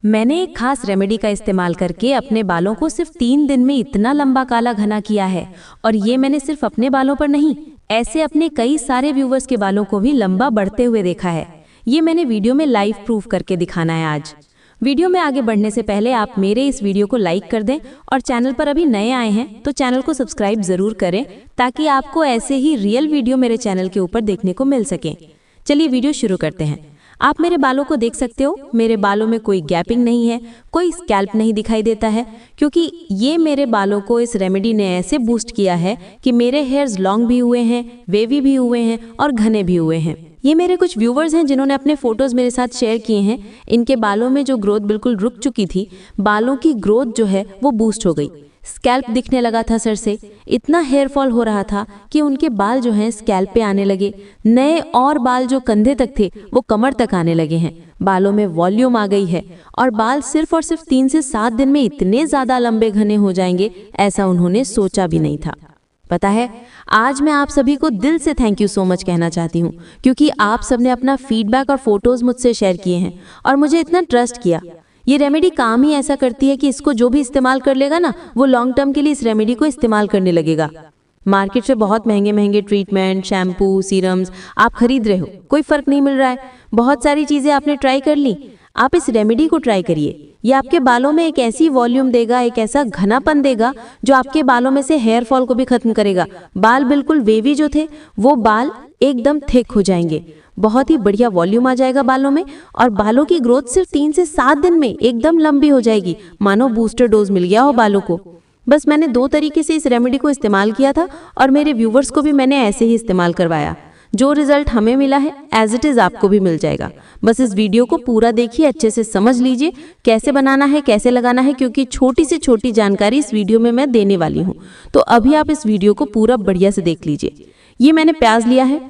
मैंने एक खास रेमेडी का इस्तेमाल करके अपने बालों को सिर्फ 3 दिन में इतना लंबा काला घना किया है। और ये मैंने सिर्फ अपने बालों पर नहीं, ऐसे अपने कई सारे व्यूवर्स के बालों को भी लंबा बढ़ते हुए देखा है। ये मैंने वीडियो में लाइव प्रूफ करके दिखाना है आज। वीडियो में आगे बढ़ने से पहले आप मेरे इस वीडियो को लाइक कर दें और चैनल पर अभी नए आए हैं तो चैनल को सब्सक्राइब जरूर करें, ताकि आपको ऐसे ही रियल वीडियो मेरे चैनल के ऊपर देखने को मिल सके। चलिए वीडियो शुरू करते हैं। आप मेरे बालों को देख सकते हो, मेरे बालों में कोई गैपिंग नहीं है, कोई स्कैल्प नहीं दिखाई देता है, क्योंकि ये मेरे बालों को इस रेमेडी ने ऐसे बूस्ट किया है कि मेरे हेयर्स लॉन्ग भी हुए हैं, वेवी भी हुए हैं और घने भी हुए हैं। ये मेरे कुछ व्यूवर्स हैं जिन्होंने अपने फोटोज मेरे साथ शेयर किए हैं। इनके बालों में जो ग्रोथ बिल्कुल रुक चुकी थी, बालों की ग्रोथ जो है वो बूस्ट हो गई। स्कैल्प दिखने लगा था सर से, इतना हेयर फॉल हो रहा था कि उनके बाल जो हैं स्कैल्प पे आने लगे। नए और बाल जो कंधे तक थे वो कमर तक आने लगे हैं। बालों में वॉल्यूम आ गई है और बाल सिर्फ और सिर्फ 3 से 7 दिन में इतने ज़्यादा लंबे घने हो जाएंगे, ऐसा उन्होंने सोचा भी नहीं था। पता है, आज मैं आप सभी को दिल से थैंक यू सो मच कहना चाहती हूँ, क्योंकि आप सबने अपना फीडबैक और फोटोज़ मुझसे शेयर किए हैं और मुझे इतना ट्रस्ट किया। ये रेमेडी काम ही ऐसा करती है कि इसको जो भी इस्तेमाल कर लेगा ना, वो लॉन्ग टर्म के लिए इस रेमेडी को इस्तेमाल करने लगेगा। मार्केट से बहुत महंगे महंगे ट्रीटमेंट, शैम्पू, सीरम्स आप खरीद रहे हो, कोई फ़र्क नहीं मिल रहा है। बहुत सारी चीज़ें आपने ट्राई कर ली, आप इस रेमेडी को ट्राई करिए। ये आपके बालों में एक ऐसी वॉल्यूम देगा, एक ऐसा घनापन देगा जो आपके बालों में से हेयर फॉल को भी खत्म करेगा। बाल बिल्कुल वेवी जो थे वो बाल एकदम थिक हो जाएंगे, बहुत ही बढ़िया वॉल्यूम आ जाएगा बालों में और बालों की ग्रोथ सिर्फ 3 से 7 दिन में एकदम लंबी हो जाएगी, मानो बूस्टर डोज मिल गया हो बालों को। बस मैंने 2 तरीके से इस रेमेडी को इस्तेमाल किया था और मेरे व्यूवर्स को भी मैंने ऐसे ही इस्तेमाल करवाया। जो रिजल्ट हमें मिला है एज इट इज़ आपको भी मिल जाएगा। बस इस वीडियो को पूरा देखिए, अच्छे से समझ लीजिए कैसे बनाना है, कैसे लगाना है, क्योंकि छोटी से छोटी जानकारी इस वीडियो में मैं देने वाली हूँ। तो अभी आप इस वीडियो को पूरा बढ़िया से देख लीजिए। ये मैंने प्याज लिया है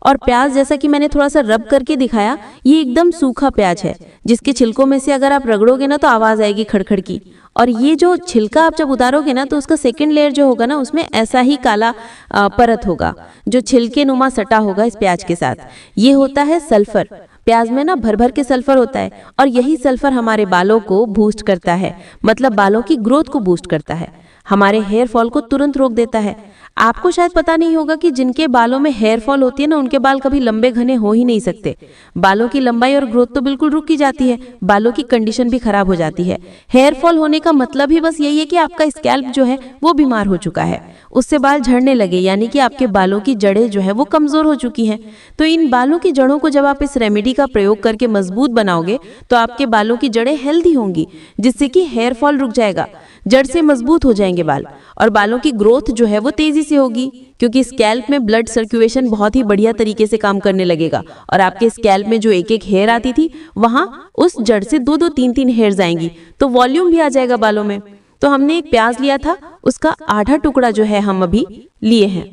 और प्याज जैसा कि मैंने थोड़ा सा रब करके दिखाया, ये एकदम सूखा प्याज है जिसके छिलकों में से अगर आप रगड़ोगे ना तो आवाज़ आएगी खड़खड़ की। और ये जो छिलका आप जब उतारोगे ना तो उसका सेकंड लेयर जो होगा ना, उसमें ऐसा ही काला परत होगा जो छिलके नुमा सटा होगा इस प्याज के साथ। ये होता है सल्फर। प्याज में ना भर भर के सल्फर होता है और यही सल्फर हमारे बालों को बूस्ट करता है, मतलब बालों की ग्रोथ को बूस्ट करता है, हमारे हेयर फॉल को तुरंत रोक देता है। आपको शायद पता नहीं होगा कि जिनके बालों में हेयर फॉल होती है ना, उनके बाल कभी लंबे घने हो ही नहीं सकते। बालों की लंबाई और ग्रोथ तो बिल्कुल रुक ही जाती है, बालों की कंडीशन भी खराब हो जाती है। हेयर फॉल होने का मतलब ही बस यही है कि आपका स्कैल्प जो है वो बीमार हो चुका है, उससे बाल झड़ने लगे, यानी कि आपके बालों की जड़ें जो है वो कमजोर हो चुकी हैं। तो इन बालों की जड़ों को जब आप इस रेमेडी का प्रयोग करके मजबूत बनाओगे तो आपके बालों की जड़ें हेल्दी होंगी, जिससे कि हेयर फॉल रुक जाएगा, जड़ से मजबूत हो जाएंगे बाल और बालों की ग्रोथ जो है वो तेजी से होगी, क्योंकि स्कैल्प में ब्लड सर्कुलेशन बहुत ही बढ़िया तरीके से काम करने लगेगा और आपके स्कैल्प में जो एक एक हेयर आती थी वहां उस जड़ से 2-2, 3-3 हेयर्स आएंगी, तो वॉल्यूम भी आ जाएगा बालों में। तो हमने एक प्याज लिया था, उसका आधा टुकड़ा जो है हम अभी लिए हैं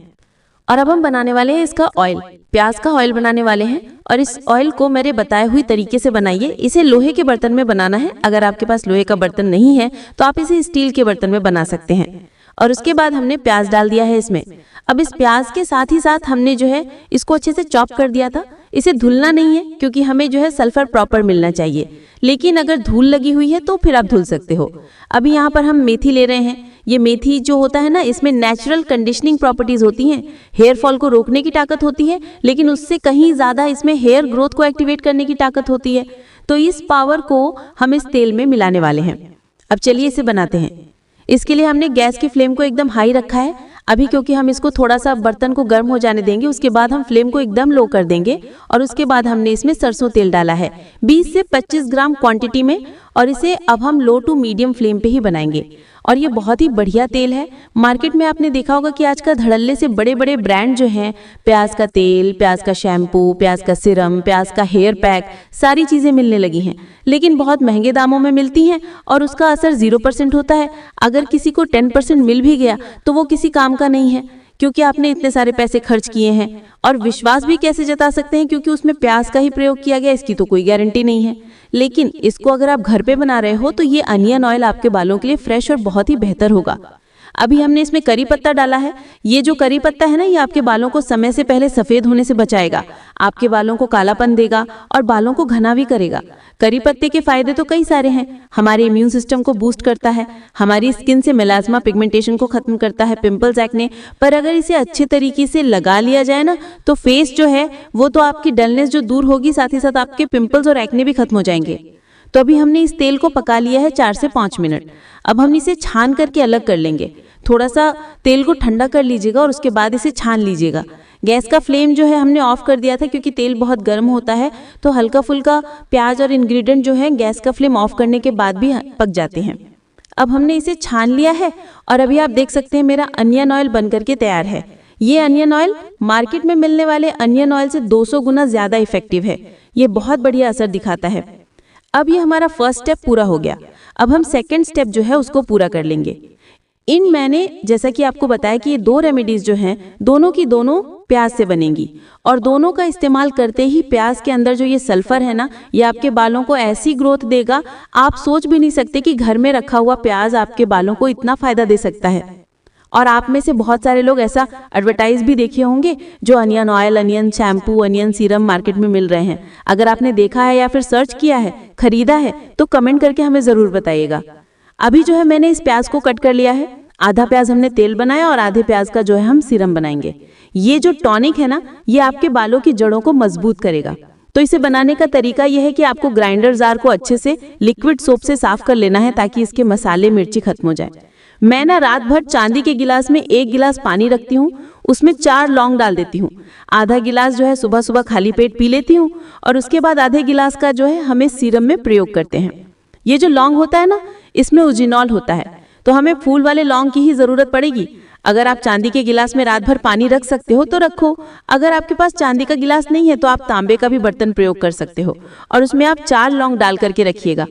और अब हम बनाने वाले हैं इसका ऑयल। प्याज का ऑयल बनाने वाले हैं और इस ऑयल को मेरे बताए हुए तरीके से बनाइए। इसे लोहे के बर्तन में बनाना है, अगर आपके पास लोहे का बर्तन नहीं है तो आप इसे स्टील के बर्तन में बना सकते हैं। और उसके बाद हमने प्याज डाल दिया है इसमें। अब इस प्याज के साथ ही साथ हमने जो है इसको अच्छे से चॉप कर दिया था। इसे धुलना नहीं है क्योंकि हमें जो है सल्फर प्रॉपर मिलना चाहिए, लेकिन अगर धूल लगी हुई है तो फिर आप धुल सकते हो। अभी यहाँ पर हम मेथी ले रहे हैं। ये मेथी जो होता है ना, इसमें नेचुरल कंडीशनिंग प्रॉपर्टीज होती हैं, हेयर फॉल को रोकने की ताकत होती है, लेकिन उससे कहीं ज़्यादा इसमें हेयर ग्रोथ को एक्टिवेट करने की ताकत होती है। तो इस पावर को हम इस तेल में मिलाने वाले हैं। अब चलिए इसे बनाते हैं। इसके लिए हमने गैस की फ्लेम को एकदम हाई रखा है अभी, क्योंकि हम इसको थोड़ा सा बर्तन को गर्म हो जाने देंगे। उसके बाद हम फ्लेम को एकदम लो कर देंगे और उसके बाद हमने इसमें सरसों तेल डाला है 20 से 25 ग्राम क्वांटिटी में, और इसे अब हम लो टू मीडियम फ्लेम पे ही बनाएंगे। और ये बहुत ही बढ़िया तेल है। मार्केट में आपने देखा होगा कि आजकल धड़ल्ले से बड़े बड़े ब्रांड जो हैं, प्याज का तेल, प्याज का शैम्पू, प्याज का सिरम, प्याज का हेयर पैक, सारी चीज़ें मिलने लगी हैं, लेकिन बहुत महंगे दामों में मिलती हैं और उसका असर 0% होता है। अगर किसी को 10% मिल भी गया तो वो किसी काम का नहीं है, क्योंकि आपने इतने सारे पैसे खर्च किए हैं। और विश्वास भी कैसे जता सकते हैं, क्योंकि उसमें प्याज का ही प्रयोग किया गया, इसकी तो कोई गारंटी नहीं है। लेकिन इसको अगर आप घर पे बना रहे हो तो ये अनियन ऑयल आपके बालों के लिए फ्रेश और बहुत ही बेहतर होगा। अभी हमने इसमें करी पत्ता डाला है। ये जो करी पत्ता है ना, ये आपके बालों को समय से पहले सफ़ेद होने से बचाएगा, आपके बालों को कालापन देगा और बालों को घना भी करेगा। करी पत्ते के फायदे तो कई सारे हैं। हमारे इम्यून सिस्टम को बूस्ट करता है, हमारी स्किन से मेलास्मा पिगमेंटेशन को खत्म करता है, पिंपल्स, एक्ने। पर अगर इसे अच्छे तरीके से लगा लिया जाए ना, तो फेस जो है वो तो आपकी डलनेस जो दूर होगी, साथ ही साथ आपके पिंपल्स और एक्ने भी खत्म हो जाएंगे। तो अभी हमने इस तेल को पका लिया है 4 से 5 मिनट। अब हम इसे छान करके अलग कर लेंगे। थोड़ा सा तेल को ठंडा कर लीजिएगा और उसके बाद इसे छान लीजिएगा। गैस का फ्लेम जो है हमने ऑफ कर दिया था, क्योंकि तेल बहुत गर्म होता है, तो हल्का फुल्का प्याज और इंग्रेडिएंट जो है गैस का फ्लेम ऑफ करने के बाद भी पक जाते हैं। अब हमने इसे छान लिया है और अभी आप देख सकते हैं मेरा अनियन ऑयल बन करके तैयार है। ये अनियन ऑयल मार्केट में मिलने वाले अनियन ऑयल से 200 गुना ज़्यादा इफेक्टिव है। ये बहुत बढ़िया असर दिखाता है। अब ये हमारा फर्स्ट स्टेप पूरा हो गया। अब हम सेकंड स्टेप जो है उसको पूरा कर लेंगे। मैंने जैसा कि आपको बताया कि ये 2 रेमेडीज जो हैं, दोनों की दोनों प्याज से बनेंगी और दोनों का इस्तेमाल करते ही प्याज के अंदर जो ये सल्फर है ना, ये आपके बालों को ऐसी ग्रोथ देगा, आप सोच भी नहीं सकते कि घर में रखा हुआ प्याज आपके बालों को इतना फायदा दे सकता है। और आप में से बहुत सारे लोग ऐसा एडवर्टाइज भी देखे होंगे, जो onion oil, onion shampoo, onion serum market में मिल रहे हैं। अगर आपने देखा है या फिर सर्च किया है, खरीदा है, तो कमेंट करके हमें ज़रूर बताइएगा। अभी जो है मैंने इस प्याज को कट कर लिया है। आधा प्याज हमने तेल बनाया और आधे प्याज का जो है हम सीरम बनाएंगे। ये जो टॉनिक है ना, ये आपके बालों की जड़ों को मजबूत करेगा। तो इसे बनाने का तरीका यह है कि आपको ग्राइंडर जार को अच्छे से लिक्विड सोप से साफ कर लेना है, ताकि इसके मसाले, मिर्ची खत्म हो जाए। मैं ना रात भर चांदी के गिलास में 1 गिलास पानी रखती हूँ, उसमें 4 लौंग डाल देती हूँ। आधा गिलास जो है सुबह सुबह खाली पेट पी लेती हूँ और उसके बाद आधे गिलास का जो है हमें सीरम में प्रयोग करते हैं। ये जो लौंग होता है ना, इसमें उजिनॉल होता है, तो हमें फूल वाले लौंग की ही ज़रूरत पड़ेगी। अगर आप चांदी के गिलास में रात भर पानी रख सकते हो तो रखो। अगर आपके पास चांदी का गिलास नहीं है तो आप तांबे का भी बर्तन प्रयोग कर सकते हो और उसमें आप 4 लौंग डाल करके रखिएगा।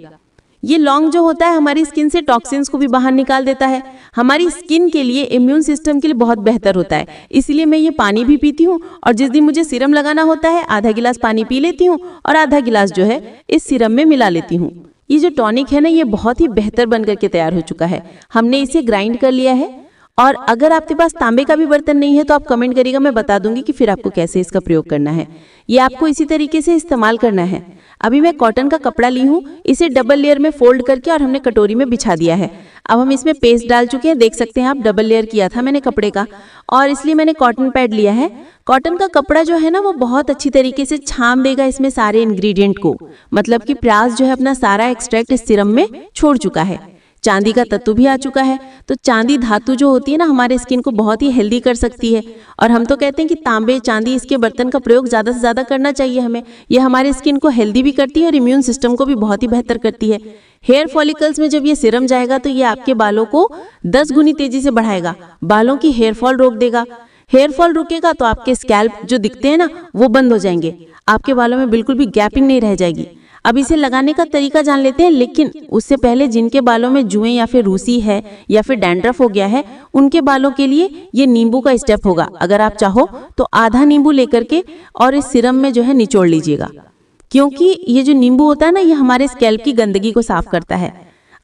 ये लौंग जो होता है हमारी स्किन से टॉक्सिन्स को भी बाहर निकाल देता है, हमारी स्किन के लिए, इम्यून सिस्टम के लिए बहुत बेहतर होता है। इसलिए मैं ये पानी भी पीती हूँ और जिस दिन मुझे सीरम लगाना होता है, आधा गिलास पानी पी लेती हूँ और आधा गिलास जो है इस सीरम में मिला लेती हूँ। ये जो टॉनिक है ना, ये बहुत ही बेहतर बन करके तैयार हो चुका है। हमने इसे ग्राइंड कर लिया है और अगर आपके पास तांबे का भी बर्तन नहीं है तो आप कमेंट करिएगा, मैं बता दूंगी कि फिर आपको कैसे इसका प्रयोग करना है। ये आपको इसी तरीके से इस्तेमाल करना है। अभी मैं कॉटन का कपड़ा ली हूँ, इसे डबल लेयर में फोल्ड करके और हमने कटोरी में बिछा दिया है। अब हम इसमें पेस्ट डाल चुके हैं, देख सकते हैं आप, डबल लेयर किया था मैंने कपड़े का और इसलिए मैंने कॉटन पैड लिया है। कॉटन का कपड़ा जो है ना, वो बहुत अच्छी तरीके से छान देगा इसमें सारे इंग्रेडिएंट को, मतलब कि प्याज जो है अपना सारा एक्सट्रैक्ट इस सीरम में छोड़ चुका है। चांदी का तत्व भी आ चुका है। तो चांदी धातु जो होती है ना, हमारे स्किन को बहुत ही हेल्दी कर सकती है और हम तो कहते हैं कि तांबे, चांदी, इसके बर्तन का प्रयोग ज़्यादा से ज़्यादा करना चाहिए हमें। ये हमारे स्किन को हेल्दी भी करती है और इम्यून सिस्टम को भी बहुत ही बेहतर करती है। हेयर फॉलिकल्स में जब ये सीरम जाएगा तो ये आपके बालों को 10 गुनी तेजी से बढ़ाएगा, बालों की हेयर फॉल रोक देगा। हेयर फॉल रुकेगा तो आपके स्कैल्प जो दिखते हैं ना, वो बंद हो जाएंगे, आपके बालों में बिल्कुल भी गैपिंग नहीं रह जाएगी। अब इसे लगाने का तरीका जान लेते हैं, लेकिन उससे पहले जिनके बालों में जुएं या फिर रूसी है या फिर डैंड्रफ हो गया है, उनके बालों के लिए ये नींबू का स्टेप होगा। अगर आप चाहो तो आधा नींबू लेकर के और इस सीरम में जो है निचोड़ लीजिएगा, क्योंकि ये जो नींबू होता है ना, ये हमारे स्कैल्प की गंदगी को साफ करता है।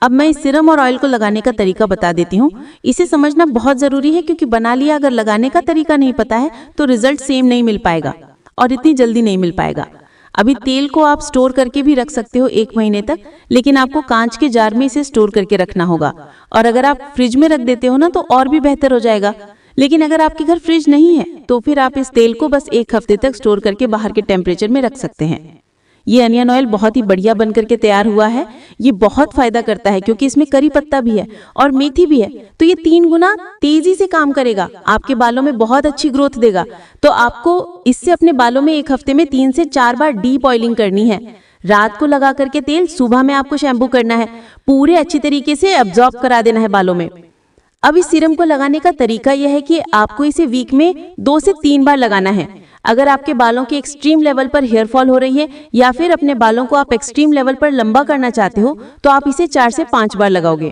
अब मैं इस सीरम और ऑयल को लगाने का तरीका बता देती हूँ। इसे समझना बहुत ज़रूरी है, क्योंकि बना लिया, अगर लगाने का तरीका नहीं पता है तो रिजल्ट सेम नहीं मिल पाएगा और इतनी जल्दी नहीं मिल पाएगा। अभी तेल को आप स्टोर करके भी रख सकते हो 1 महीने तक, लेकिन आपको कांच के जार में इसे स्टोर करके रखना होगा। और अगर आप फ्रिज में रख देते हो ना, तो और भी बेहतर हो जाएगा। लेकिन अगर आपके घर फ्रिज नहीं है तो फिर आप इस तेल को बस 1 हफ्ते तक स्टोर करके बाहर के टेम्परेचर में रख सकते हैं। ये अनियन ऑयल बहुत ही बढ़िया बन करके तैयार हुआ है। ये बहुत फायदा करता है, क्योंकि इसमें करी पत्ता भी है और मेथी भी है, तो ये 3 गुना तेजी से काम करेगा, आपके बालों में बहुत अच्छी ग्रोथ देगा। तो आपको इससे अपने बालों में 1 हफ्ते में 3 से 4 बार डीप ऑयलिंग करनी है। रात को लगा करके तेल, सुबह में आपको शैम्पू करना है, पूरे अच्छी तरीके से अब्जॉर्ब करा देना है बालों में। अब इस सीरम को लगाने का तरीका यह है कि आपको इसे वीक में 2 से 3 बार लगाना है। अगर आपके बालों के एक्सट्रीम लेवल पर हेयर फॉल हो रही है या फिर अपने बालों को आप एक्सट्रीम लेवल पर लंबा करना चाहते हो, तो आप इसे 4 से 5 बार लगाओगे।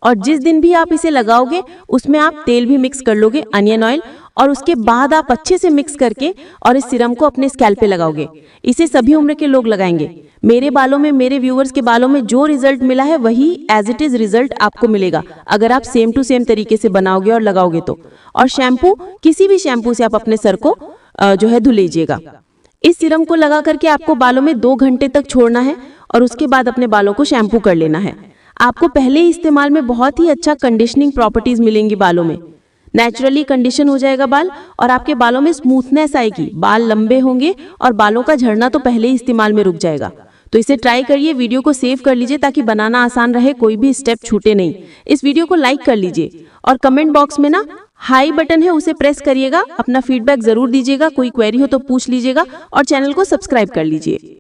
और जिस दिन भी आप इसे लगाओगे उसमें आप तेल भी मिक्स कर लोगे, अनियन ऑयल, और उसके बाद आप अच्छे से मिक्स करके और इस सीरम को अपने स्कैल्प पे लगाओगे। इसे सभी उम्र के लोग लगाएंगे। मेरे बालों में, मेरे व्यूअर्स के बालों में जो रिजल्ट मिला है वही एज इट इज रिजल्ट आपको मिलेगा अगर आप सेम टू सेम तरीके से बनाओगे और लगाओगे तो। और शैम्पू, किसी भी शैम्पू से आप अपने सर को जो है धुल लीजिएगा। इस सीरम को लगा करके आपको बालों में 2 घंटे तक छोड़ना है और उसके बाद अपने बालों को शैम्पू कर लेना है। आपको पहले इस्तेमाल में बहुत ही अच्छा कंडीशनिंग प्रॉपर्टीज मिलेंगी बालों में। नेचुरली कंडीशन हो जाएगा बाल और आपके बालों में स्मूथनेस आएगी, बाल लंबे होंगे और बालों का झड़ना तो पहले ही इस्तेमाल में रुक जाएगा। तो इसे ट्राई करिए, वीडियो को सेव कर लीजिए ताकि बनाना आसान रहे, कोई भी स्टेप छूटे नहीं। इस वीडियो को लाइक कर लीजिए और कमेंट बॉक्स में ना हाई बटन है उसे प्रेस करिएगा। अपना फीडबैक जरूर दीजिएगा, कोई क्वेरी हो तो पूछ लीजिएगा और चैनल को सब्सक्राइब कर लीजिए।